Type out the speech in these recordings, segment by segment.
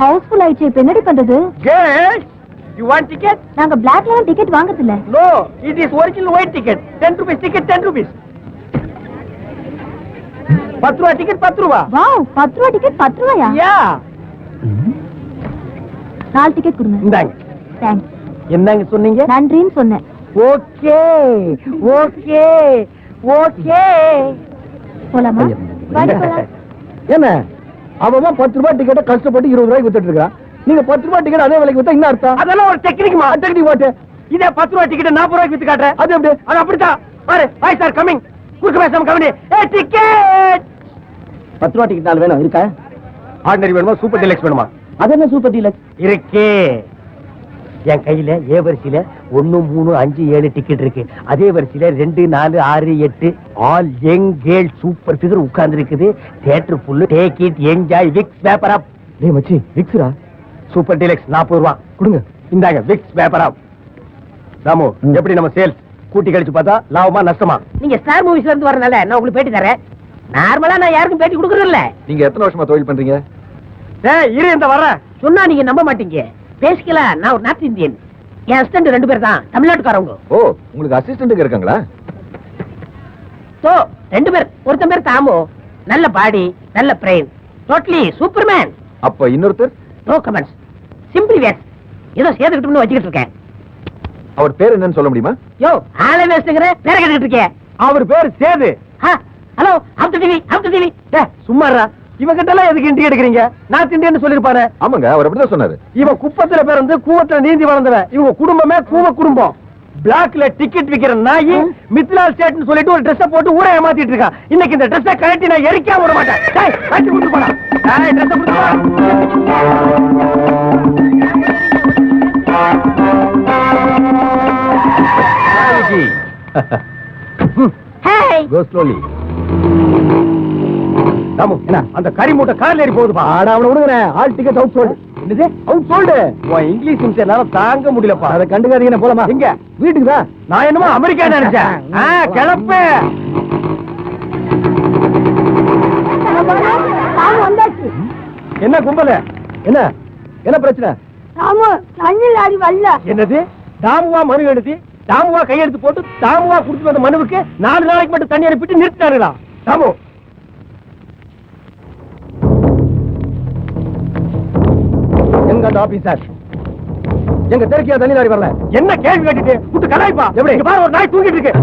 Housefull ஆயிடுச்சு. இப்ப என்னடி பண்றது? Girls, you want ticket? நாங்க பிளாக்ல டிக்கெட் வாங்குறது இல்ல. No, it is original white ticket. 10 rupees ticket, 10 rupees. 10 ரூபாய் டிக்கெட் 10 ரூபாய். வாவ், 10 ரூபாய் டிக்கெட் 10 ரூபாயா? யா. 4 டிக்கெட் கொடுங்க. இந்தாங்க. தேங்க்ஸ். என்னங்க சொன்னீங்க? நன்றின்னு சொன்னேன். Okay okay okay. போலாமா? வாடி போலாம். என்ன அவன் 10 ரூபாய் டிக்கெட்டை கஷ்டப்பட்டு 20 ரூபாய்க்கு வித்துட்டு இருக்கான். நீங்க 10 ரூபாய் டிக்கெட் அதே விலைக்கு வித்தா என்ன அர்த்தம்? அதெல்லாம் ஒரு டெக்னிக்மா. டெக்னிக் வாட்டு. இதே 10 ரூபாய் டிக்கெட் 40 ரூபாய்க்கு வித்து காட்டுறேன். அது எப்படி? அது அப்படிதான். பாரு, ஹாய் சார் கமிங். குறுக்க பேசாம கமிங். ஏ டிக்கெட் 10 ரூபாய் டிக்கெட் நாலு வேணும் இருக்கா? ஆர்டினரி வேணுமா சூப்பர் டீலக்ஸ் வேணுமா? அது என்ன சூப்பர் டீலக்ஸ்? இருக்கே. என் கையில ஏ வரிசையில 1 3 5 7 டிக்கெட் இருக்கு. அதே வரிசையில 2 4 6 8 all young girl super figure உட்கார்ந்து இருக்குது. Theatre full. Take it enjoy Vicks paper up. டேய் மச்சி விக்ஸ்ரா. சூப்பர் டீலக்ஸ் 40 ரூபாய் கொடுங்க. இந்தாங்க விக்ஸ் பேப்பர் அப். ராமு எப்படி நம்ம சேல்ஸ் கூட்டி கழிச்சு பார்த்தா லாபமா நஷ்டமா? நீங்க ஸ்டார் மூவிஸ்ல இருந்து வரனால நான் உங்களுக்கு பேட்டி தரேன். நார்மலா நான் யாருக்கும் பேட்டி கொடுக்கறது இல்ல. நீங்க எத்தனை வருஷமா தொழில் பண்றீங்க? ஏய் இரு இந்த வரேன். சொன்னா நீங்க நம்ப மாட்டீங்க. பேசிக்கல நான் ஒரு நார்த் இந்தியன். என் அசிஸ்டன்ட் 2 பேர் தான் தமிழ்நாட்டுக்காரங்க. ஓ, உங்களுக்கு அசிஸ்டன்ட் இருக்காங்களா? சோ 2 பேர். ஒருத்தன் பேர் தாமு. நல்ல பாடி, நல்ல பிரெயின், டோட்டலி சூப்பர்மேன். அப்ப இன்னொருத்தர்? No comments. Simply waste. ஏதோ சேதுக்கிட்டு வச்சுக்கிட்டு இருக்கேன். அவர் பேர் என்னன்னு சொல்ல முடியுமா? யோ ஆளே வேஸ்ட்ங்கற பேரை கேட்டுக்கிட்டு இருக்கேன். அவர் பேர் சேது. Hello after TV. சும்மாறா. இவன் கிட்ட எல்லாம் எதுக்கு இண்டி எடுக்கிறீங்க? நார்த் இந்தியன் சொல்லிருப்பாரு. ஆமாங்க, அவர் அப்படிதான் சொன்னாரு. இவன் குப்பத்துல பேர் வந்து கூவத்துல நீந்தி வளர்ந்தவன். இவங்க குடும்பமே கூவ குடும்பம். பிளாக்ல டிக்கெட் விக்கிற நாயி மித்லால் சேட்னு சொல்லிட்டு ஒரு ட்ரெஸ் போட்டு ஊரை ஏமாத்திட்டு இருக்கான். இன்னைக்கு இந்த ட்ரெஸ்ஸை கழட்டி நான் எரிக்காம விட மாட்டேன். டேய் கழட்டி கொடுத்து போடா. டேய் ட்ரெஸ் கொடுத்து போ. ஹேய் கோ ஸ்லோலி. ராமு என்ன அந்த கறி மூட்டை கார்ல ஏறி போகுதுப்பா. ஆட அவன விடுறேன். All ticket out sold. என்னது அவுட் சோல்ட்? உன் இங்கிலீஷ் இன்செனால தாங்க முடியலப்பா. அத கண்டுக்காதீங்க. போலாமா? எங்க வீட்டுக்கு தான். நான் என்னமோ அமெரிக்கா நினைச்சேன். கிளப்பு. என்ன கும்பல? என்ன என்ன பிரச்சனை? ராமு தண்ணில அடி வரல. என்னது தாமுவா மனு எழுதி தாமுவா கையெழுத்து போட்டு தாமுவா குடுத்து வந்த மனுவுக்கு 4 நாளைக்கு மட்டும் தண்ணி அனுப்பிட்டு நிறுத்தினாங்களா? தாமு எங்க அந்த ஆபீசர் எங்க தெருக்கியா தண்ணி லாரி வரல? என்ன கேள்வி கேட்டுட்டு குட்டு கலாய்ப்பா. எப்படி இங்க பாரு ஒரு நாய் தூங்கிட்டு இருக்கு.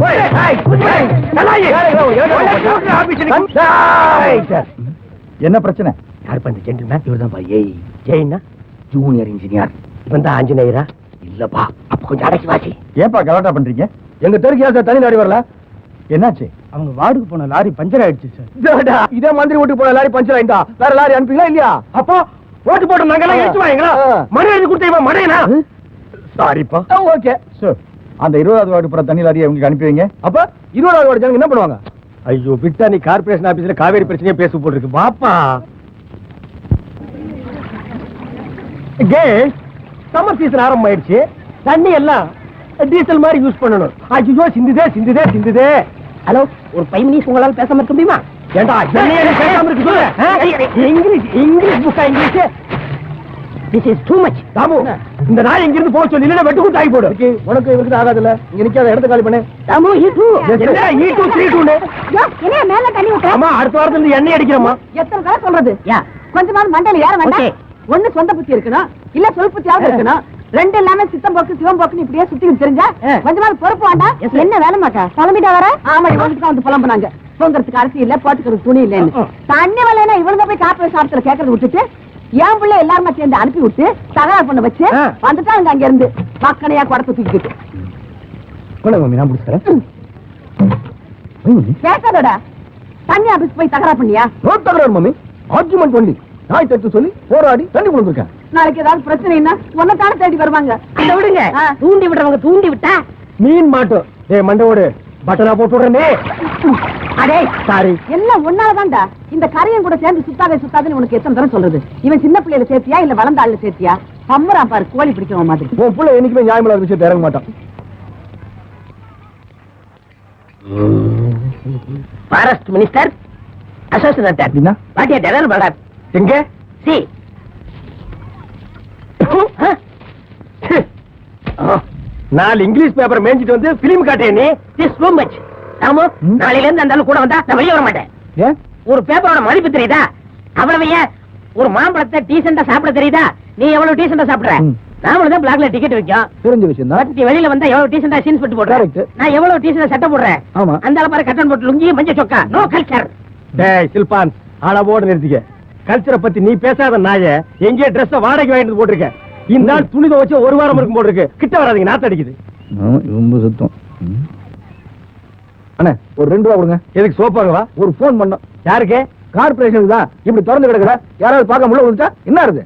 என்ன பிரச்சனை? யார் பண்ண ஜென்டில்மேன்? இவர்தான் பா. ஏய் ஜெயினா ஜூனியர் இன்ஜினியர். இவன் தான் ஆஞ்சநேயரா? இல்லப்பா. அப்ப கொஞ்சம் அடக்கி வாசி. ஏன்பா கலாட்டா பண்றீங்க? எங்க தெருக்கியா சார் தண்ணி லாரி வரல. என்னாச்சு? அவங்க வார்டுக்கு போன லாரி பஞ்சர் ஆயிடுச்சு சார். இதே மந்திரி வீட்டுக்கு போன லாரி பஞ்சர் ஆயிட்டா வேற லாரி அனுப்பிங்களா இல்லையா? அப்போ ஓட்டு போட்டு நாங்க எல்லாம் எடுத்து வாங்களா? மணி எழுதி கொடுத்தீங்க மடையனா? சாரிப்பா. Okay sir. அந்த 20வது வார்டு போற தண்ணி லாரியை உங்களுக்கு அனுப்பி வைங்க. அப்ப 20வது வார்டு ஜனங்க என்ன பண்ணுவாங்க? ஐயோ விட்டா நீ கார்பரேஷன் ஆபீஸ்ல காவேரி பிரச்சனையே பேச போட்டுருக்கு. பாப்பா சம்மர் சீசன் ஆரம்பம் ஆயிடுச்சு. தண்ணி எல்லாம் டீசல் மாதிரி யூஸ் பண்ணணும். ஐயோ சிந்துதே. ஹலோ ஒரு 5 மினிட்ஸ் உங்களால பேசாம இருக்க முடியுமா? ஏண்டா என்ன பேசாம இருக்கு சொல்லு. இங்கிலீஷ் புக்கா English? This is too much. Dhamu இந்த நாய் இங்க இருந்து போக சொல்லி இல்ல வெட்டு குத்து ஆகி போடு. உனக்கு இவருக்கு ஆகாது இல்ல. இங்க நிக்காத இடத்த காலி பண்ணு. தாமு E2 என்ன E2 3 யோ என்ன மேல தண்ணி ஊத்து. அம்மா அடுத்த வாரத்துல இருந்து எண்ணெய் அடிக்கிறோமா? எத்தனை கால சொல்றது? யா கொஞ்சமாவது மண்டையில ஏற வேண்டாம். ஒண்ணு சொந்த புத்தி இருக்கணும் இல்ல சொல் புத்தியாவது இருக்கணும். ரெண்டு எல்லாமே சித்தம் போக்கு சிவம் போக்குன்னு இப்படியே சுத்தி தெரிஞ்சா கொஞ்சமாவது பொறுப்பு வேண்டாம். என்ன வேலை மாட்டா கிளம்பிட்டா வர? ஆமா இவனுக்கு தான் வந்து புலம்புனாங்க. தூங்குறதுக்கு அரிசி இல்ல போட்டுக்கிறதுக்கு துணி இல்லன்னு. தண்ணி வரலன்னா இவனுங்க போய் கார்பரேஷன் ஆபீஸ்ல கேட்கறது விட்டுட்டு என் பிள்ளை எல்லாருமே சேர்ந்து அனுப்பி விட்டு தகராறு பண்ண வச்சு வந்துட்டாங்க. அங்க இருந்து மக்கனையா குடத்தை தூக்கிட்டு நான் முடிச்சுறேன். கேட்காதோட தண்ணி ஆபீஸ் போய் தகராறு பண்ணியா? நோட் தகராறு மம்மி. ஆர்குமெண்ட் பண்ணி நாய் தட்டு சொல்லி போராடி தண்ணி கொடுத்துருக்கேன். நாளைக்கு ஏதாவது பிரச்சனைன்னா உன்னதான தேடி வருவாங்க. அந்த விடுங்க. தூண்டி விடுறவங்க தூண்டி விட்டா மீன் மாட்டோம். ஏ மண்டோடு பட்டனா போட்டு விடுறே. அடே சாரி எல்லாம் ஒன்னாலதான்டா. இந்த கரையன் கூட சேர்ந்து சுத்தாதுன்னு உனக்கு எத்தனை தரம் சொல்றது? இவன் சின்ன பிள்ளையில சேர்த்தியா இல்ல வளர்ந்த ஆளுல சேர்த்தியா? பம்பரான் பாரு கோழி பிடிக்கிற மாதிரி. உன் பிள்ளை என்னைக்குமே நியாயமில்லாத விஷயத்தை இறங்க மாட்டான். ஃபாரஸ்ட் மினிஸ்டர் அசோசியேட் அப்படின்னா பாட்டியா டெரர் மேடம் எங்க சி நாலு இங்கிலீஷ் பேப்பர் மேய்ஞ்சிட்டு வந்து பிலிம் காட்டிய நீ திஸ் டூ மச். ராமு, நாளையில இருந்து அந்த ஆளு கூட வந்தா நான் வெளியே வர மாட்டேன். ஏன்? ஒரு பேப்பரோட மதிப்பு தெரியுதா? அவ்வளவு ஏன் ஒரு மாம்பழத்தை டீசெண்டா சாப்பிட தெரியுதா? நீ எவ்வளவு டீசெண்டா சாப்பிடுற? நாமளும் தான் பிளாக்ல டிக்கெட் வைக்கும். தெரிஞ்ச விஷயம் தான். நீ வெளியில வந்தா எவ்வளவு டீசெண்டா சீன்ஸ் போட்டு போடுற? நான் எவ்வளவு டீசெண்டா சட்டை போடுறேன். ஆமா. அந்த ஆளு பாரு கட்டன் போட்டு லுங்கி மஞ்ச சொக்கா. No culture. டேய் சில்பான், அளவோட நிறுத்திக்க. கல்ச்சரை பத்தி நீ பேசாத நாயே. எங்கேயே ட்ரெஸ் வாடகை வாங்கிட்டு போட்டிருக்க. இந்த நாள் துணி துவச்சு ஒரு வாரம் இருக்கும் போட்டிருக்கு. கிட்ட வராதீங்க, நாத்து அடிக்குது. ரொம்ப சுத்தம். அண்ணா ஒரு 2 ரூபா கொடுங்க. எதுக்கு சோப்பாகவா? ஒரு போன் பண்ணோம். யாருக்கு? கார்பரேஷனுக்கு தான். இப்படி திறந்து கிடக்குற, யாராவது பார்க்க முடியல வந்துட்டா என்ன இருக்கு?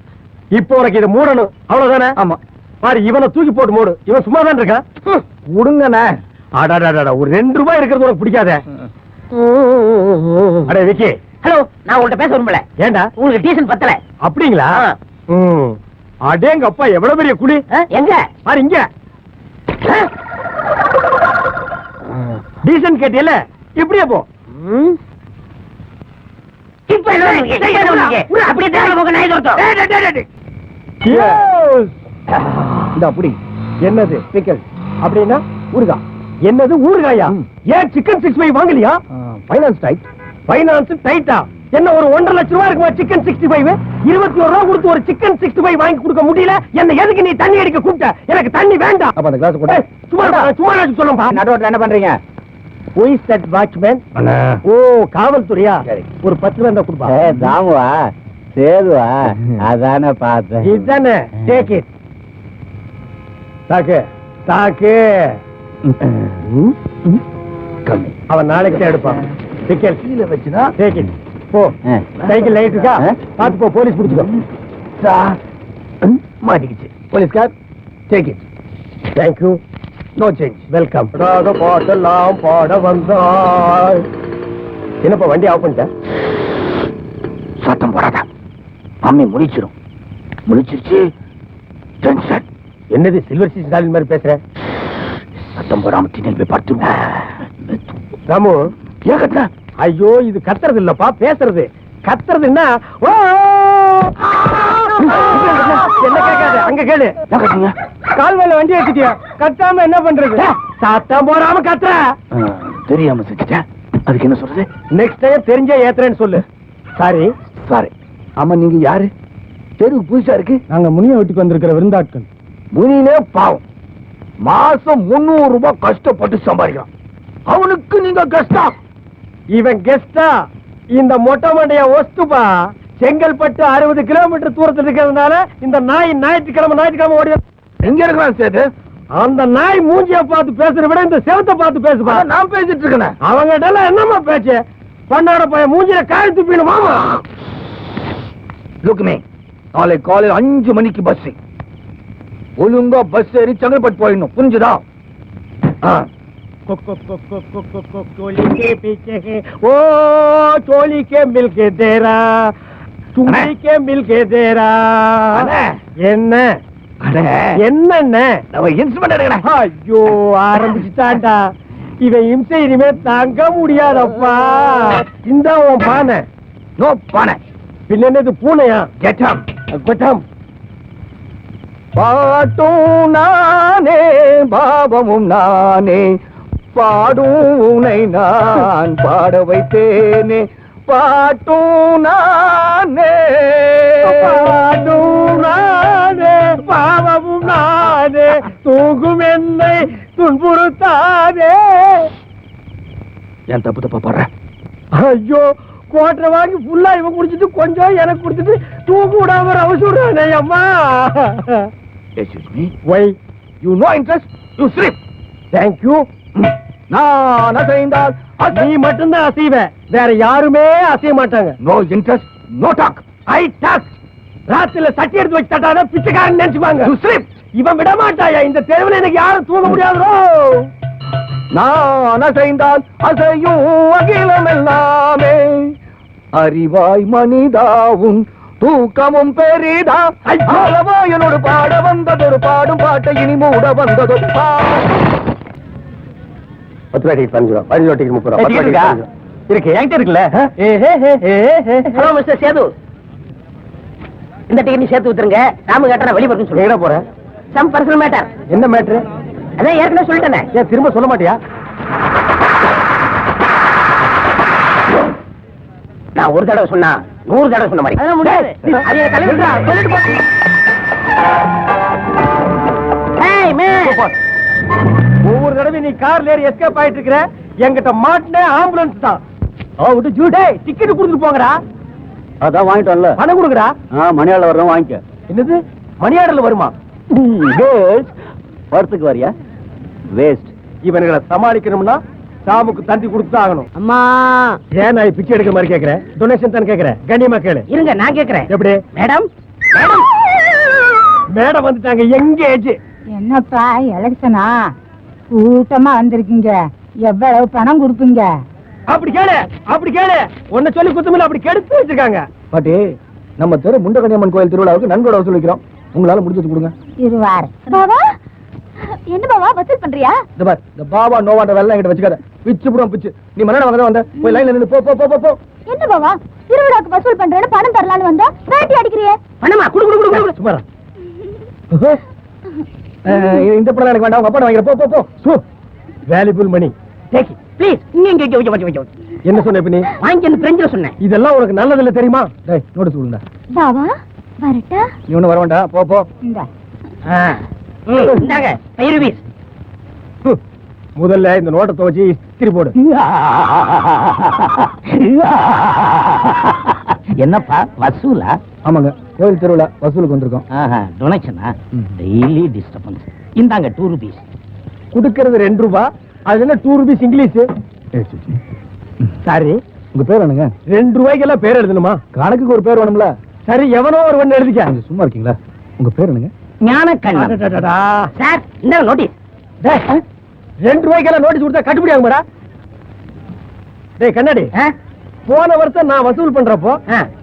இப்போ உனக்கு இதை மூடணும், அவ்வளவுதானே? ஆமா. பாரு, இவனை தூக்கி போட்டு மூடு. இவன் சும்மா தான் இருக்கான். கொடுங்கண்ணே. அடாடாடா, ஒரு 2 ரூபாய் இருக்கிறது உனக்கு பிடிக்காத? அடே விக்கி. ஹலோ, நான் உங்கள்ட்ட பேச விரும்பல. ஏண்டா? உங்களுக்கு டீசன் பத்தல. அப்படிங்களா? அடேங்க அப்பா, எவ்வளவு பெரிய குழி. எங்க பாரு இங்க. டீசன் கேட்டியல, இப்படியே போ. இப்ப என்ன உனக்கு? அப்படியே தேவை போக நாய் தோட்டம். இந்த அப்படி என்னது பிக்கல் அப்படின்னா? ஊருகா. என்னது ஊறுகாயா? ஏன் சிக்கன் 65 வாங்கலையா? Finance tight. பைனான்ஸ் டைட்டா? என்ன ஒரு 1.5 லட்சம் ரூபாய் இருக்குமா சிக்கன் 65? 21 ரூபாய் கொடுத்து ஒரு சிக்கன் 65 வாங்கி கொடுக்க முடியல. என்ன எதுக்கு நீ தண்ணி அடிக்க கூப்பிட்ட? எனக்கு தண்ணி வேண்டாம். அப்ப அந்த கிளாஸ் கூட சும்மா சொல்லுப்பா. நடுவோட்ல என்ன பண்றீங்க? Who is that watchman? ஓ, காவல்துறையா? ஒரு 10 ரூபாய் தான் கொடுப்பா. தாமுவா சேதுவா அதானே பார்த்தேன். இதுதானே, டேக் இட். தாக்கு தாக்கு. கம்மி. அவன் நாளைக்கு எடுப்பான். டிக்கெட் கீழே வச்சுனா டேக் இட். போ. சைக்கிள் லைட் இருக்கா? பாத்து போ, போலீஸ் பிடிச்சுக்கோ. மாட்டிக்கிச்சு. போலீஸ்கார் take it. Thank you. No change. Welcome. பாட்டெல்லாம் பாட வந்தாய். என்னப்பா வண்டி ஆஃப் பண்ணிட்ட? சத்தம் போடாத, மம்மி முடிச்சிரும். முடிச்சிருச்சு. டென்ஷன். என்னது சில்வர் சீஸ் காலின் மாதிரி பேசுற? சத்தம் போடாம திண்ணல் போய் படுத்து. ராமு, ஏன் கத்துன? ஐயோ, இது கத்துறது இல்லப்பா, பேசுறது. கத்துறதுன்னா என்ன கேட்காது, அங்க கேளு. ஏன் கத்துங்க? கால்வாயில வண்டி வச்சுட்டியா? கத்தாம என்ன பண்றது? சத்தம் போடாம கத்துற. தெரியாம செஞ்சுட்டேன். அதுக்கு என்ன சொல்றது? நெக்ஸ்ட் டைம் தெரிஞ்சே ஏத்துறேன்னு சொல்லு. சாரி. சாரி. ஆமா, நீங்க யாரு? தெருவு புதுசா இருக்கு. நாங்க முனிய வீட்டுக்கு வந்திருக்கிற விருந்தாட்கள். முனினே பாவம், மாசம் 300 ரூபாய் கஷ்டப்பட்டு சம்பாதிக்கிறான். அவனுக்கு நீங்க கஷ்டா? இவன் கெஸ்டா? இந்த மொட்டை மண்டைய ஒஸ்துப்பா. செங்கல்பட்டு 60 கிலோமீட்டர் தூரத்தில் இருக்கிறதுனால இந்த நாய் ஞாயிற்றுக்கிழமை ஓடி. எங்க இருக்கிறான் சேது? அந்த நாய் மூஞ்சிய பார்த்து பேசுற விட இந்த செவத்தை பார்த்து பேசுப்பா. நான் பேசிட்டு இருக்கேன். அவங்கிட்ட எல்லாம் என்னமா பேச்சு? பண்ணாட பையன் மூஞ்சில காய் துப்பிடும். மாமா லுக்மே, நாளை காலையில் 5 மணிக்கு பஸ். ஒழுங்கா பஸ் ஏறி செங்கல்பட்டு போயிடணும், புரிஞ்சுதா? ओ चोली के मिल के तेरा चुंगी के मिल के तेरा. என்ன என்ன இன்ஸ்ட்ருமெண்ட் எடுக்கிறேன். ஐயோ, ஆரம்பிச்சுட்டான்டா இவன். இம்சை இனிமே தாங்க முடியாதப்பா. இந்த உன் பானை. நோ பானை. பின்ன என்னது பூனையா? கெட்டம். கொட்டம். பாட்டும் நானே, பாவமும் நானே, பாடும் உனை நான் பாட வைத்தேனே. பாட்டும் நானே, பாடும் நானே, பாவமும் நானே, தூங்கும் என்னை துன்புறுத்தாதே. ஏன் தப்பு தப்பா பாடுற? ஐயோ, கோட்டை வாங்கி ஃபுல்லா இவன் குடிச்சிட்டு கொஞ்சம் எனக்கு குடுத்துட்டு தூக்கு விடாம அவசூடானே அம்மா. Excuse me. Why? You no interest? You sleep. Thank you. நான் அசைந்தால் நீ மட்டும்தான் அசைவ, வேற யாருமே அசைய மாட்டாங்க. no interest, no talk. I talk. ராத்திரில சட்டி எடுத்து வச்சு தட்டாத பிச்சைக்காரன் நினைச்சுப்பாங்க. You sleep. இவன் விட மாட்டாயா? இந்த தெருவில் எனக்கு யாரும் தூங்க முடியாதோ? நான் அசைந்தால் அசையும் அகிலம் எல்லாமே. அறிவாய் மனிதாவும் தூக்கமும் பெரிதா. அளவா என்னோடு பாட வந்ததொரு பாடும் பாட்டை இனி மூட வந்ததோ. 10 ரூபாய் டிக்கெட் 5 ரூபாய், 15 ரூபாய் டிக்கெட் 30 ரூபாய். டிக்கெட் இருக்கா? இருக்கு, என்கிட்ட இருக்குல்ல. ஹலோ மிஸ்டர் சேது, இந்த டிக்கெட் நீ சேர்த்து விட்டுருங்க. ராமு கேட்டா வெளியே போறேன்னு சொல்லி. எங்கடா போற? Some personal matter. என்ன மேட்ரு? அதான் ஏற்கனவே சொல்லிட்டேன். ஏன் திரும்ப சொல்ல மாட்டியா? நான் ஒரு தடவை சொன்னா 100 தடவை சொன்ன மாதிரி. அதெல்லாம் முடியாது. அது என் தலைவர் தான். சொல்லிட்டு போ. ஏய் மேன், ஒவ்வொரு தடவை நீ கார்ல ஏறி எஸ்கேப் ஆயிட்டு இருக்கிற, என்கிட்ட மாட்டின ஆம்புலன்ஸ் தான். விட்டு ஜூடே டிக்கெட் கொடுத்துட்டு போங்கடா. அதான் வாங்கிட்டோம்ல. பணம் கொடுக்குறா. மணியாளர் வர்றோம் வாங்கிக்க. என்னது மணியாடல வருமா? வரத்துக்கு வரியா? வேஸ்ட். இவனுங்களை சமாளிக்கணும்னா சாமுக்கு தந்தி கொடுத்து ஆகணும். அம்மா ஏன் நான் பிச்சை எடுக்கிற மாதிரி கேக்குறேன்? டொனேஷன் தான் கேக்குறேன். கண்ணியமா கேளு. இருங்க நான் கேக்குறேன். எப்படி? மேடம் மேடம் வந்துட்டாங்க. எங்கேஜ் என்னப்பா எலெக்ஷனா கூட்டமா வந்திருக்கீங்க, எவ்வளவு பணம் கொடுப்பீங்க? அப்படி கேளு, அப்படி கேளு. உன்னை சொல்லி குத்தமில்ல, அப்படி கெடுத்து வச்சிருக்காங்க. பாட்டி, நம்ம தெரு முண்டகன்னியம்மன் கோயில் திருவிழாவுக்கு நன்கொடை வசூல் வைக்கிறோம். உங்களால முடிஞ்சது கொடுங்க. இருவார். பாபா என்ன பாபா வசூல் பண்றியா? இந்த பார், இந்த பாபா நோவாண்ட வேலை என்கிட்ட வச்சுக்காத. பிச்சு புடும் பிச்சு. நீ மரணம் வாங்க வந்த, போய் லைன்ல நின்னு போ போ போ போ. என்ன பாபா திருவிழாக்கு வசூல் பண்றேன்னு பணம் தரலான்னு வந்தா வேட்டி அடிக்கிறியே? பணமா குடு குடு குடு குடு. சும்மா இந்த படம் எனக்கு வேண்டாம். உங்க அப்பா வாங்கிற போ போ போ. Valuable money. Take it please. இங்க இங்க என்ன சொன்ன இப்ப நீ? வாங்கி பிரெஞ்சில சொன்னேன். இதெல்லாம் உனக்கு நல்லது இல்ல தெரியுமா? டேய் நோட்டீஸ் கொடுங்க. பாபா வரட்டா? நீ ஒண்ணு வர வேண்டாம். போ போ. இந்த இந்தாங்க 5 ரூபீஸ். முதல்ல இந்த நோட்டை துவச்சி இஸ்திரி போடு. என்னப்பா வசூலா? ஆமாங்க, கோயில் திருவிழா வசூலுக்கு வந்திருக்கோம். டொனேஷனா? Daily disturbance. இந்தாங்க 2 ரூபீஸ். குடுக்கிறது 2 ரூபாய். அது என்ன 2 ரூபீஸ் இங்கிலீஷ்? சரி, உங்க பேர் என்னங்க? 2 ரூபாய்க்கு எல்லாம் பேர் எழுதணுமா? கணக்குக்கு ஒரு பேர் வேணும்ல. சரி, எவனோ ஒரு ஒண்ணு எழுதிக்க. நீங்க சும்மா இருக்கீங்களா? உங்க பேர் என்னங்க? ஞானக்கண்ணன். அடடடடா. சார் இந்தாங்க நோட்டீஸ். டேய், 2 ரூபாய்க்கு எல்லாம் நோட்டீஸ் கொடுத்தா கட்டுப்படி ஆகுமாடா? டேய் கண்ணாடி, போன வருஷம் நான் வசூல் பண்றப்போ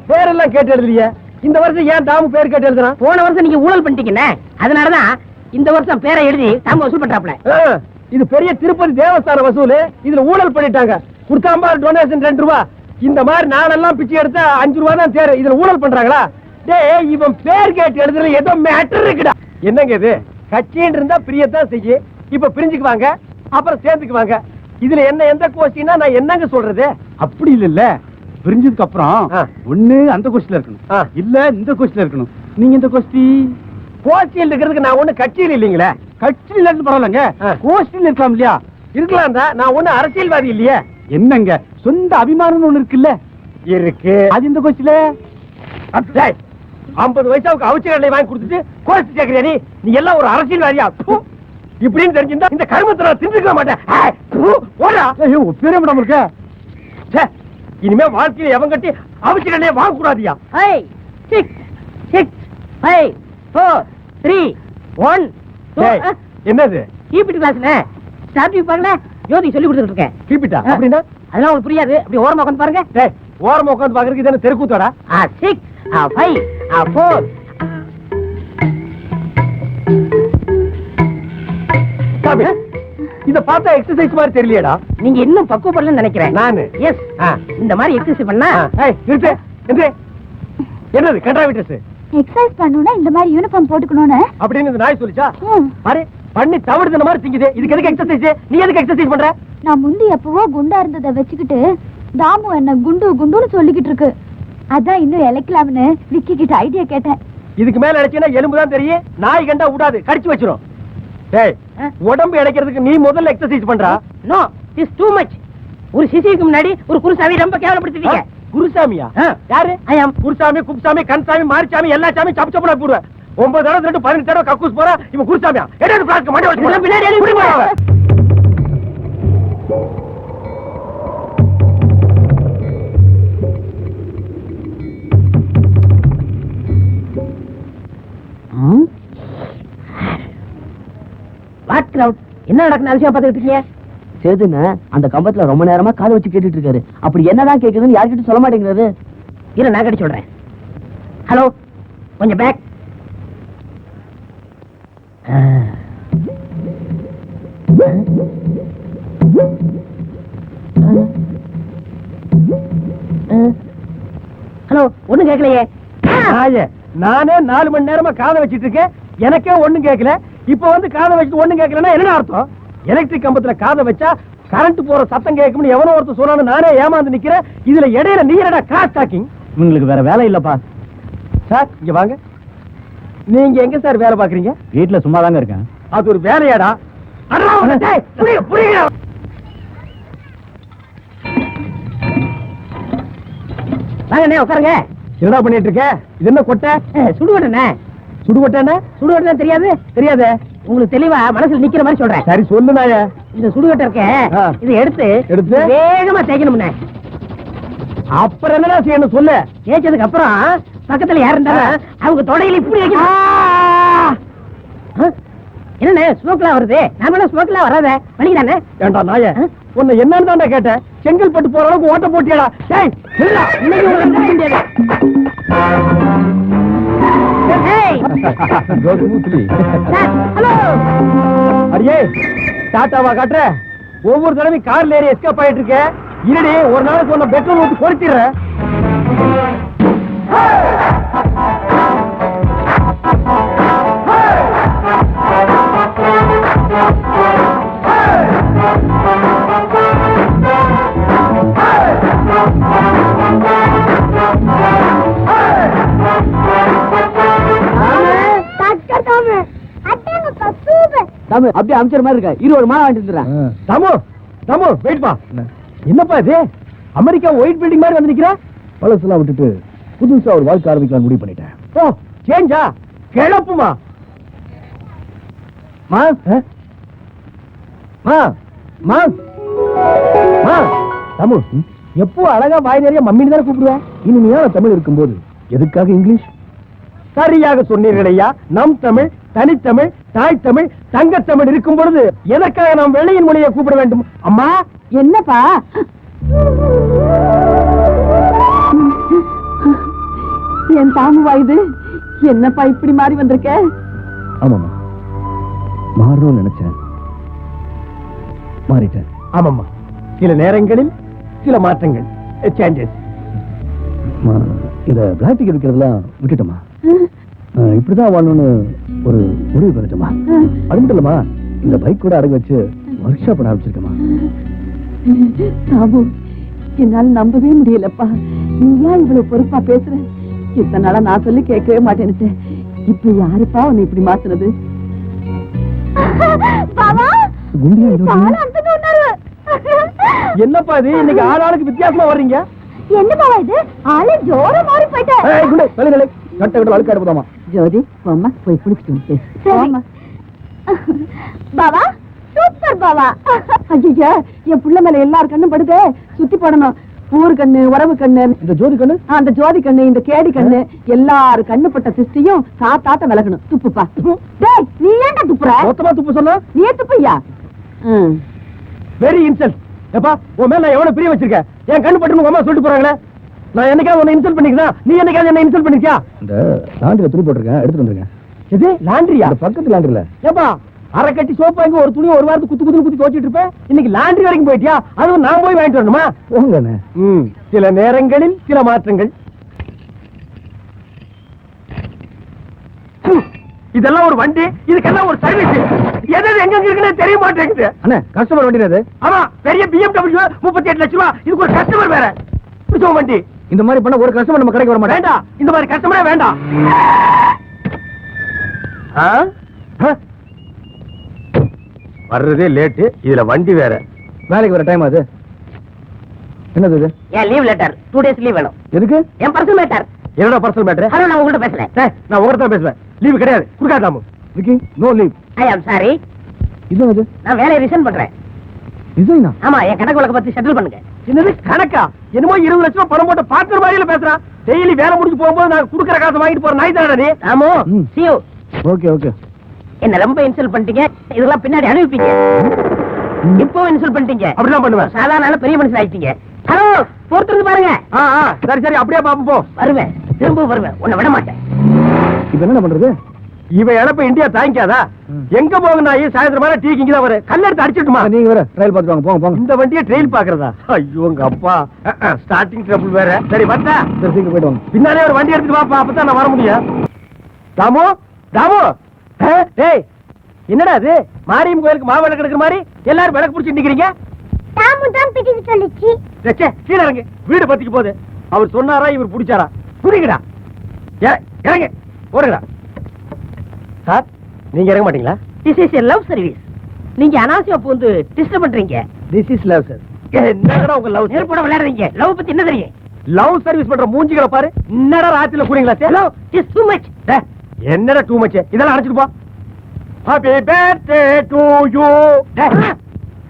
பேரெல்லாம் கேட்டு எழுதலையே. இந்த வருஷம் ஏன் தாமு பேர் கேட்டு எழுதுனா? போன வருஷம் நீங்க ஊழல் பண்ணிட்டீங்கன்னு, அதனாலதான் இந்த வருஷம் பேரை எழுதி தாம வசூல் பண்றாப்ல. இது பெரிய திருப்பதி தேவஸ்தான வசூல். இதுல ஊழல் பண்ணிட்டாங்க. கொடுத்தாம்பா டொனேஷன் 2 ரூபாய். இந்த மாதிரி நானெல்லாம் பிச்சை எடுத்தா 5 ரூபாய் தான் தேர். இதுல ஊழல் பண்றாங்களா? டேய், இவன் பேர் கேட்டு எழுதுற ஏதோ மேட்டர் இருக்குடா. என்னங்க இது? கட்சின்னு இருந்தா பிரியத்தான் செய்ய. இப்ப பிரிஞ்சுக்குவாங்க, அப்புறம் சேர்ந்துக்குவாங்க. இதுல என்ன எந்த கோஷ்டினா நான் என்னங்க சொல்றது? அப்படி இல்ல, பிரிஞ்சதுக்கு அப்புறம் ஒண்ணு அந்த கோஷ்டில இருக்கணும், இல்ல இந்த கோஷ்டில இருக்கணும். நீங்க இந்த கோஷ்டி? கோஷ்டியில் இருக்கிறதுக்கு நான் ஒண்ணு கட்சியில் இல்லீங்களே. கட்சியில் இருந்து பரவாயில்லங்க, கோஷ்டியில் இருக்கலாம் இல்லையா? இருக்கலாம் தான். நான் ஒண்ணு அரசியல்வாதி இல்லையே. என்னங்க சொந்த அபிமானம் ஒண்ணு இருக்குல்ல? இருக்கு. அது இந்த கோஷ்டில 50 வயசாவுக்கு அவிச்ச கடலை வாங்கி கொடுத்துட்டு கோஷ்டி சேர்க்கிறியா நீ? நீ எல்லாம் ஒரு அரசியல்வாதியா? இப்படின்னு தெரிஞ்சிருந்தா இந்த கருமத்தை நான் தின்னுக்க மாட்டேன். பேரே மேடம் இருக்க. இனிமே வாழ்க்கையில எவன் கட்டி அவிச்ச கடலையை வாங்க கூடாதியா? 5 6 5 4 3 1 2. என்னது? ஈபிடி கிளாஸ்ல ஸ்டார்டிங் பாருங்க. ஜோதி சொல்லி கொடுத்துட்டு இருக்கேன். கீப்பிட்டா அப்படின்னா? அதெல்லாம் உங்களுக்கு புரியாது. அப்படி ஓரமா உட்கார்ந்து பாருங்க. டேய், ஓரமா உட்கார்ந்து பாக்குறதுக்கு இது என்ன தெருக்கூத்தாடா? 6 5 4. சாமி, இத பார்த்தா எக்ஸசைஸ் மாதிரி தெரியலையேடா. நீங்க இன்னும் பக்குவப்படலன்னு நினைக்கிறேன். நானு எஸ், இந்த மாதிரி எக்ஸசைஸ் பண்ணா நிறுத்து. என்னது கண்ட்ராவிட்டஸ்? எக்ஸசைஸ் பண்ணனும்னா இந்த மாதிரி யூனிஃபார்ம் போட்டுக்கணும்னு அப்படின்னு இந்த நாய் சொல்லிச்சா? பாரு, பண்ணி தவிடுன மாதிரி திங்குது. இதுக்கு எதுக்கு எக்ஸசைஸ்? நீ எதுக்கு எக்ஸசைஸ் பண்ற? நான் முந்தி எப்பவோ குண்டா இருந்ததை வச்சுக்கிட்டு தாமு என்ன குண்டு குண்டுன்னு சொல்லிக்கிட்டு இருக்கு. அதான் இன்னும் இழைக்கலாம்னு விக்கி கிட்ட ஐடியா கேட்டேன். இதுக்கு மேல இழைச்சீங்கன்னா எலும்பு தான் தெரியும். நாய் கண்டா விடாது, கடிச்சு வச்சிரும். டேய், உடம்பு இழைக்கிறதுக்கு நீ முதல்ல எக்ஸசைஸ் பண்றா. No, this too much. ஒரு சிசிக்கு முன்னாடி ஒரு குருசாமி ரொம்ப கேவலப்படுத்திட்டீங்க. குருசாமியா? யாரு? குருசாமி, குப்சாமி, கன்சாமி, மாரிசாமி, எல்லா சாமி சப்பு சப்புனா போடுவேன். 9 தடவை 18 தடவை கக்கூஸ் போறா. இவன் குருசாமியா? எடாது பிளாஸ்க்கு மண்டி வச்சு பின்னாடி வாட் கிரவுட்? என்ன நடக்குது விஷயம் பார்த்துக்கிட்டு இருக்கீங்க? சேதுன்னு அந்த கம்பத்துல ரொம்ப நேரமா காது வச்சு கேட்டுட்டு இருக்காரு. அப்படி என்னதான் கேக்குதுன்னு யார்கிட்ட சொல்ல மாட்டேங்கிறாரு. இரு, நான் கட்டி சொல்றேன். ஹலோ, கொஞ்சம் பேக். ஹலோ, ஒண்ணும் கேட்கலையே. நானே 4 மணி நேரமா காதை வச்சிட்டு இருக்கேன். எனக்கே ஒண்ணும் கேட்கல. இப்ப வந்து காதை வச்சு ஒண்ணும் கேட்கலன்னா என்ன அர்த்தம்? எலக்ட்ரிக் கம்பத்துல காதை வச்சா கரண்ட் போற சத்தம் கேட்கும்னு எவனோ ஒருத்தர் சொன்னான்னு நானே ஏமாந்து நிக்கிறேன். இதுல இடையில நீ என்னடா கிராஸ் டாக்கிங்? உங்களுக்கு வேற வேலை இல்லப்பா. சார் இங்க வாங்க. நீங்க எங்க சார் வேலை பாக்குறீங்க? வீட்டுல சும்மா தாங்க இருக்கேன். அது ஒரு வேலையாடா? புரியுங்க. வாங்கண்ணே உட்காருங்க. என்னடா பண்ணிட்டு இருக்க? இது என்ன கொட்டை? சுடுவட்டண்ணே. சுடுகொட்டை? சுடுவட்டை தெரியாது? தெரியாதே. உங்களுக்கு தெளிவா மனசுல நிக்கிற மாதிரி சொல்றேன். சரி சொல்லு நாய. இந்த சுடுவட்டை இருக்க இதை எடுத்து வேகமா தேய்க்கணும்ண்ணே. அப்புறம் என்னடா செய்யணும் சொல்லு. தேய்ச்சதுக்கு அப்புறம் பக்கத்துல யார் இருந்தாலும் அவங்க தொடையில இப்படி வைக்கணும். என்னண்ணே ஸ்மோக்லாம் வருது? நாம ஸ்மோக்லாம் வராத பண்ணிக்கிறானே. ஏண்டா நாய, உன்னை என்னன்னு தான்டா கேட்டேன். செங்கல்பட்டு போற அளவுக்கு ஓட்ட போட்டியாடா? டேய் நில்லா. இன்னைக்கு உங்களுக்கு நிறுத்த முடியாது. ஹலோ அடியே டாட்டாவா காட்டுற? ஒவ்வொரு தடவை கார்ல ஏறி எஸ்கேப் ஆயிட்டு இருக்க. இருடி, ஒரு நாளைக்கு உன்னை பெட்ரோல் ஊத்தி கொடுத்துடுற. அப்படியே அமைச்சர் மாதிரி இருக்கா. இரு ஒரு மாலை வாங்கிட்டு தாமு தாமு வெயிட் பா. என்னப்பா இது? அமெரிக்கா ஒயிட் பில்டிங் மாதிரி வந்து நிக்கிற? பழசெல்லாம் விட்டுட்டு புதுசா ஒரு வாழ்க்கை ஆரம்பிக்கலாம் முடிவு பண்ணிட்டேன். ஓ சேஞ்சா? கிளப்புமா? மா மா மா மா தாமு எப்போ அழகா வாய் நிறைய மம்மின்னு தானே கூப்பிடுவேன். இனிமையான தமிழ் இருக்கும்போது எதுக்காக இங்கிலீஷ்? சரியாக சொன்னீர்கள் ஐயா. நம் தமிழ், தனித்தமிழ், தாய் தமிழ், தங்கத்தமிழ் இருக்கும் பொழுது எதற்காக நாம் வெள்ளையின் மொழியை கூப்பிட வேண்டும்? அம்மா என்னப்பா? என் தாமுவா இது? என்னப்பா இப்படி மாறி வந்திருக்க? ஆமாமா, மாறணும்னு நினைச்சேன், மாறிட்டேன். ஆமாம்மா, சில நேரங்களில் சில மாற்றங்கள், சேஞ்சஸ். இந்த பிளாஸ்டிக் இருக்கிறதெல்லாம் விட்டுட்டோமா? இப்படிதான் வாழணும்னு ஒரு முடிவு பண்ணிட்டோமா? அது மட்டும் இல்லமா, இந்த பைக் கூட அடகு வச்சு ஒர்க் ஷாப் ஆரம்பிச்சிருக்கமா? தாமு, என்னால நம்பவே முடியலப்பா. நீ ஏன் இவ்வளவு பொறுப்பா பேசுற? இத்தனை நாளா நான் சொல்லி கேட்கவே மாட்டேன்னுட்டேன். இப்ப யாருப்பா உன்னை இப்படி மாத்துனது? என்னப்பா இது? இன்னைக்கு ஆளாளுக்கு வித்தியாசமா வர்றீங்க. என்ன பாவா இது? ஆளே ஜோர மாறி போயிட்ட. ஜோதி அம்மா போய் குளிச்சுட்டு பாவா, சூப்பர் பாவா. ஐயா, என் புள்ள மேல எல்லார் கண்ணும் படுதே. சுத்தி போடணும். ஊர் கண்ணு, உறவு கண்ணு, இந்த ஜோதி கண்ணு, அந்த ஜோதி கண்ணு, இந்த கேடி கண்ணு, எல்லாரு கண்ணு பட்ட சிஸ்டியும் சாத்தாட்ட விலகணும். துப்புப்பா. டேய், நீ ஏன்டா துப்புற? மொத்தமா துப்பு சொன்னா? நீ துப்பையா? Very insult. ஏப்பா, உன் மேல நான் எவ்வளவு பிரிய வச்சிருக்கேன். என் கண்ணு பட்டு உங்க அம்மா சொல்லிட்டு போறாங்களே. நான் என்னைக்காவது உன்னை இன்சல்ட் பண்ணிக்கிறேன்? நீ என்னைக்காவது என்ன இன்சல்ட் பண்ணிருக்கியா? இந்த லாண்டரியில துணி போட்டிருக்கேன், எடுத்துட்டு வந்துருங்க. எது லாண்டரியா? பக்கத்து லாண்டரியில. ஏப்பா, அரை கட்டி சோப்பு வாங்கி ஒரு துணி ஒரு வாரத்துக்கு குத்து குத்து குத்தி துவைச்சிட்டு இருப்பேன். இன்னைக்கு லாண்டரி வரைக்கும் போயிட்டியா? அதுவும் நான் போய் வாங்கிட்டு வரணுமா? போங்கண்ணே. சில நேரங்களில் சில மாற்றங்கள். இதெல்லாம் ஒரு வண்டி, இதுக்கெல்லாம் ஒரு சர்வீஸ். எது எங்க இருக்குன்னு தெரிய மாட்டேங்குது. அண்ணே, கஸ்டமர் வண்டி அது. ஆமா, பெரிய BMW 38 லட்சம் ரூபாய். இதுக்கு ஒரு கஸ்டமர் வேற. புடிச்ச வண்டி. இந்த மாதிரி பண்ண ஒரு கஸ்டமர் நம்ம கடைக்கு வர மாட்டேன். வேண்டாம், இந்த மாதிரி கஸ்டமரே வேண்டாம். வர்றதே லேட்டு, இதுல வண்டி வேற. வேலைக்கு வர டைம் அது. என்னது இது? ஏன் லீவ் லெட்டர் 2 days லீவ் வேணும். எதுக்கு? என் பர்சனல் மேட்டர். என்னோட பர்சனல் மேட்டர். ஹலோ, நான் உங்கள்கிட்ட பேசுறேன். நான் உங்கள்கிட்ட பேசுவேன். லீவு கிடையாது, குடுக்காதாமு. Vicky, no leave. I am sorry. இது என்னது? நான் வேலையை ரிசைன் பண்றேன். ரிசைனா? ஆமா, என் கணக்கு வழக்க பத்தி செட்டில் பண்ணுங்க. என்னது கணக்கா? என்னமோ 20 லட்சம் ரூபாய் பணம் போட்டு பார்ட்னர் மாதிரியில பேசுறான். டெய்லி வேலை முடிஞ்சு போகும்போது நான் குடுக்கற காசை வாங்கிட்டு போற நாய் தானே நீ? ஆமோ, see you. Okay okay. என்ன ரொம்ப இன்சல்ட் பண்ணிட்டீங்க. இதெல்லாம் பின்னாடி அனுப்பிப்பீங்க. இப்போ இன்சல்ட் பண்ணிட்டீங்க. அப்படிதான் பண்ணுவேன். சாதாரண பெரிய மனுஷன் ஆயிட்டீங்க. ஹலோ, பொறுத்து பாருங்க. சரி சரி, அப்படியே பாப்போம். போ. வருவேன், திரும்ப வருவேன். உன்னை விட மாட்டேன். இப்ப என்ன பண்றது? இவன் இழப்ப இந்தியா தாங்கிக்காதா? எங்க போக நாய்? சாயந்தரம் மேல டீ கிங்க தான் வரும். கல்லெடுத்து அடிச்சுட்டுமா? நீங்க வர ட்ரையல் பார்த்து வாங்க. போங்க போங்க. இந்த வண்டியை ட்ரெயில் பாக்குறதா? ஐயோ உங்க அப்பா, ஸ்டார்டிங் ட்ரபிள் வேற. சரி வந்தா சரி, சீக்கிரம் போயிட்டு வாங்க. பின்னாலே ஒரு வண்டி எடுத்துட்டு வாப்பா, அப்பதான் நான் வர முடியும். தாமு தாமு, டேய் என்னடா அது மாரியம் கோயிலுக்கு மாவிளக்கு கிடக்குற மாதிரி எல்லாரும் விளக்கு பிடிச்சி நிக்கிறீங்க? கீழே இறங்கு, வீடு பத்திக்கு போகுது. அவர் சொன்னாரா இவர் பிடிச்சாரா? புரியுங்கடா, இறங்க போடுங்கடா. சார் நீங்க இறங்க மாட்டீங்களா? This is love service. நீங்க அனாவசியம் வந்து டிஸ்டர்ப் பண்றீங்க. This is love sir. என்னடா உங்க லவ் நெருப்போட விளையாடுறீங்க. லவ் பத்தி என்ன தெரியும்? லவ் சர்வீஸ் பண்ற மூஞ்சிகளை பாரு. என்னடா ராத்திரில கூறீங்களா? Hello, it's too much. என்னடா டூ மச்? இதெல்லாம் அடைச்சிட்டு போ. Happy birthday to you.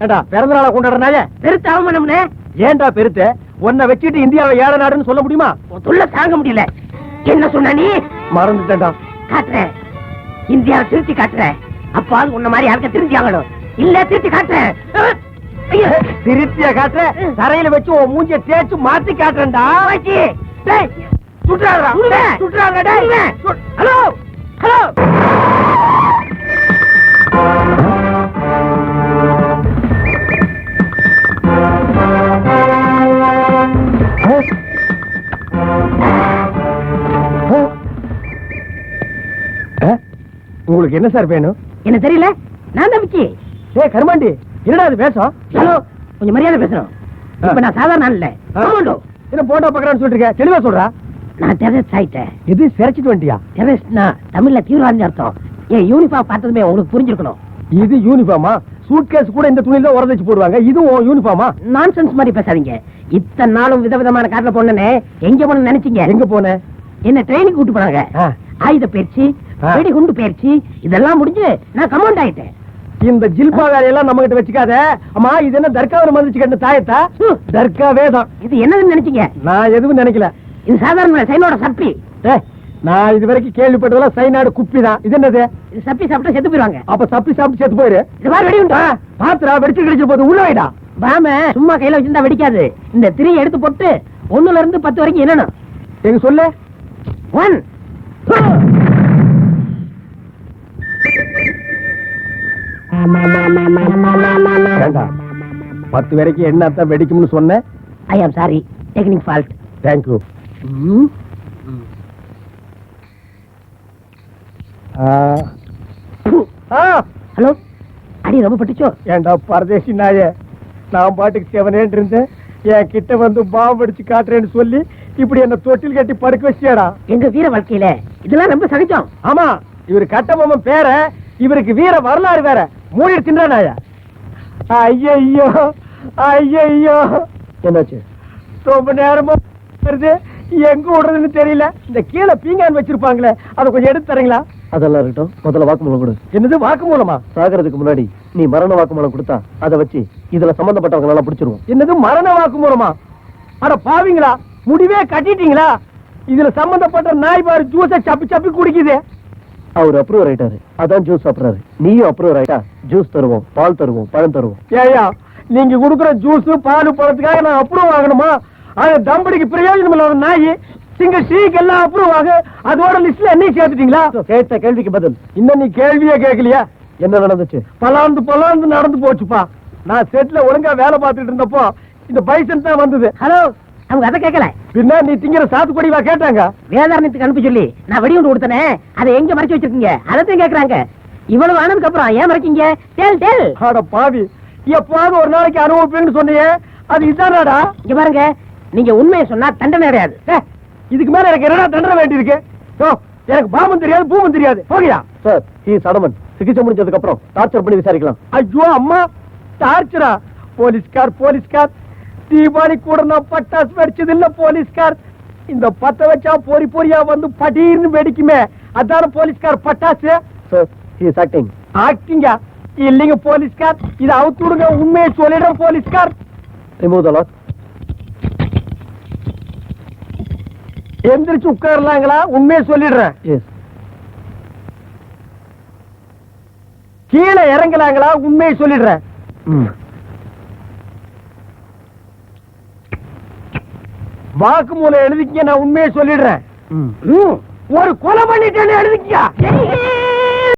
ஏண்டா பிறந்த நாளை கொண்டாடுறானே பெருத்த அவமானம்னே. ஏன்டா பெருத்த? உன்னை வச்சுட்டு இந்தியாவை ஏழை நாடுன்னு சொல்ல முடியுமா? சொல்ல தாங்க முடியல. என்ன சொன்ன நீ? மறந்துட்டேன்டா. காட்டுறேன், இந்தியாவை திருத்தி காட்டுறேன். அப்பாவது உன்ன மாதிரி யாருக்க திருத்தி ஆகணும். இல்ல திருத்தி காட்டுறேன். திருத்திய காட்டுற, தரையில வச்சு உன் மூஞ்சிய தேய்ச்சு மாத்தி காட்டுறேன்டா. சுற்றாடுறா சுற்றாடுறா. Hello hello. உங்களுக்கு என்ன சார் வேணும்? என்ன தெரியல, நான் தப்பிச்சு. கருமாண்டி, என்னடா அது பேசும்? ஹலோ, கொஞ்சம் மரியாதை பேசணும். இப்ப நான் சாதாரண இல்ல. என்ன போட்டோ பாக்குறான்னு சொல்றீங்க? தெளிவா சொல்றா. நான் டெரரிஸ்ட் ஆயிட்டேன். இது சிறைச்சிட்டு வந்துட்டியா? டெரரிஸ்ட்னா தமிழ்ல தீவிரவாதி அர்த்தம். என் யூனிஃபார்ம் பார்த்ததுமே உங்களுக்கு புரிஞ்சிருக்கணும். இது யூனிஃபார்மா? சூட்கேஸ் கூட இந்த துணியில உரதச்சு போடுவாங்க. இதுவும் யூனிஃபார்மா? நான்சென்ஸ் மாதிரி பேசாதீங்க. இத்தனை நாளும் விதவிதமான காரணம் போனே. எங்க போன நினைச்சீங்க? எங்க போன? என்ன ட்ரைனிங் கூட்டு போனாங்க. ஆயுத பயிற்சி, வெடிகுண்டு பயிற்சி, இதெல்லாம் முடிஞ்சு நான் கமாண்ட் ஆயிட்டேன். இந்த ஜில்பா வேலையெல்லாம் நம்ம கிட்ட வச்சுக்காத. அம்மா, இது என்ன தர்காவில மதிச்சு கட்ட தாயத்தா? தர்காவே தான். இது என்னதுன்னு நினைச்சீங்க? நான் எதுவும் நினைக்கல. இது சாதாரண சைனோட சப்பி. நான் இது வரைக்கும் கேள்விப்பட்டதெல்லாம் சைனாடு குப்பி தான். இது என்னது? இது சப்பி சாப்பிட்டா செத்து போயிருவாங்க. அப்ப சப்பி சாப்பிட்டு செத்து போயிரு. இது மாதிரி வெடிகுண்டா பாத்துரா, வெடிச்சு கிடைச்ச போது உள்ள வைடா. பாம சும்மா கையில வச்சிருந்தா வெடிக்காது. இந்த திரியை எடுத்து போட்டு 1ல இருந்து 10 வரைக்கும் என்னணும் எங்க சொல்லு. 1 வேண்டாம். 10 வரைக்கும் என்னத்தான் வெடிக்கும்னு சொன்னேன். I am sorry, technique fault. Thank you. Hello, அடி ரொம்ப பட்டுச்சோ? ஏண்டா பரதேசி நாயே, நான் பாட்டுக்கு செவனேன்னு இருந்தேன். என் கிட்ட வந்து பாம்பு அடிச்சு காட்டுறேன்னு சொல்லி இப்படி என்ன தொட்டில் கட்டி படுக்க வச்சியாடா. எங்க வீர வாழ்க்கையில இதெல்லாம் ரொம்ப சகஜம். ஆமா, இவரு கட்டபொம்மன் பேர, இவருக்கு வீர வரலாறு வேற. மூடி தின்றா நாயா. ஐயோ ஐயோ, என்னாச்சு? ரொம்ப நேரமா வருது, எங்க விடுறதுன்னு தெரியல. இந்த கீழே பீங்கான் வச்சிருப்பாங்களே, அதை கொஞ்சம் எடுத்து தரீங்களா? அதெல்லாம் இருக்கட்டும், முதல்ல வாக்குமூலம் கொடு. என்னது வாக்குமூலமா? சாகிறதுக்கு முன்னாடி நீ மரண வாக்குமூலம் கொடுத்தா அதை வச்சு இதுல சம்பந்தப்பட்டவங்க நல்லா பிடிச்சிருவோம். என்னது மரண வாக்குமூலமா? அட பாவீங்களா, முடிவே கட்டிட்டீங்களா? இதுல சம்பந்தப்பட்ட நாய் பாரு ஜூஸை சப்பி சப்பி குடிக்குது. அவர் அப்ரூவர் ஆயிட்டாரு, அதான் ஜூஸ் சாப்பிடுறாரு. நீயும் அப்ரூவர் ஆயிட்டா ஜூஸ் தருவோம், பால் தருவோம், பழம் தருவோம். ஏயா, நீங்க கொடுக்குற ஜூஸ் பால் பழத்துக்காக நான் அப்ரூவ் ஆகணுமா? அது தம்படிக்கு பிரயோஜனம் இல்லாத நாய். சிங்கிள் டீக்கு எல்லாம் அப்ரூவ் ஆக, அதோட லிஸ்ட்ல என்னையும் சேர்த்துட்டீங்களா? கேட்ட கேள்விக்கு பதில். இன்னும் நீ கேள்வியே கேட்கலையா? என்ன நடந்துச்சு? பலாந்து நடந்து போச்சுப்பா. நான் செட்ல ஒழுங்கா வேலை பார்த்துட்டு இருந்தப்போ இந்த பைசன் தான் வந்தது. ஹலோ, அவங்க அதை கேட்கல. பின்ன நீ திங்கிற சாத்துக்குடிவா கேட்டாங்க. வேதாரணத்துக்கு அனுப்பி சொல்லி நான் வெடிகுண்டு கொடுத்தனே, அதை எங்க மறைச்சு வச்சிருக்கீங்க அதையும் கேக்குறாங்க. இவ்வளவு ஆனதுக்கு அப்புறம் ஏன் மறைக்கீங்க? Dale Dale. ஆட பாவி, எப்பவாவது ஒரு நாளைக்கு அனுபவிப்பேன்னு சொன்னியே, அது இதானாடா? இங்க பாருங்க, நீங்க உண்மையை சொன்னா தண்டனை கிடையாது. இதுக்கு மேல எனக்கு என்னடா தண்டனை வேண்டியிருக்கு? எனக்கு பாம்பும் தெரியாது, பூமும் தெரியாது. போகியா சார், ஹி இஸ் அடமன். சிகிச்சை முடிஞ்சதுக்கு அப்புறம் டார்ச்சர் பண்ணி விசாரிக்கலாம். ஐயோ அம்மா, டார்ச்சரா? போலீஸ்கார் தீபாவளி கூட நான் பட்டாசு வெடிச்சது இல்ல. போலீஸ்கார் இந்த பத்த வச்சா பொறியா வந்து படீர்னு வெடிக்குமே, அதான போலீஸ்கார் பட்டாசு. Sir, he is acting. ஆக்டிங்கா? இல்லைங்க போலீஸ்கார், இதை அவுத்து விடுங்க. உண்மையை சொல்லிடுறேன் போலீஸ்கார். Remove the lock. எந்திரிச்சு உட்காரலாங்களா? உண்மையை சொல்லிடுறேன். எஸ். கீழே இறங்கலாங்களா? உண்மையை சொல்லிடுறேன். வாக்குமூலம் எழுதிக்க, நான் உண்மையை சொல்லிடுறேன். ஒரு கொலை பண்ணிட்டேன்னு எழுதிக்க.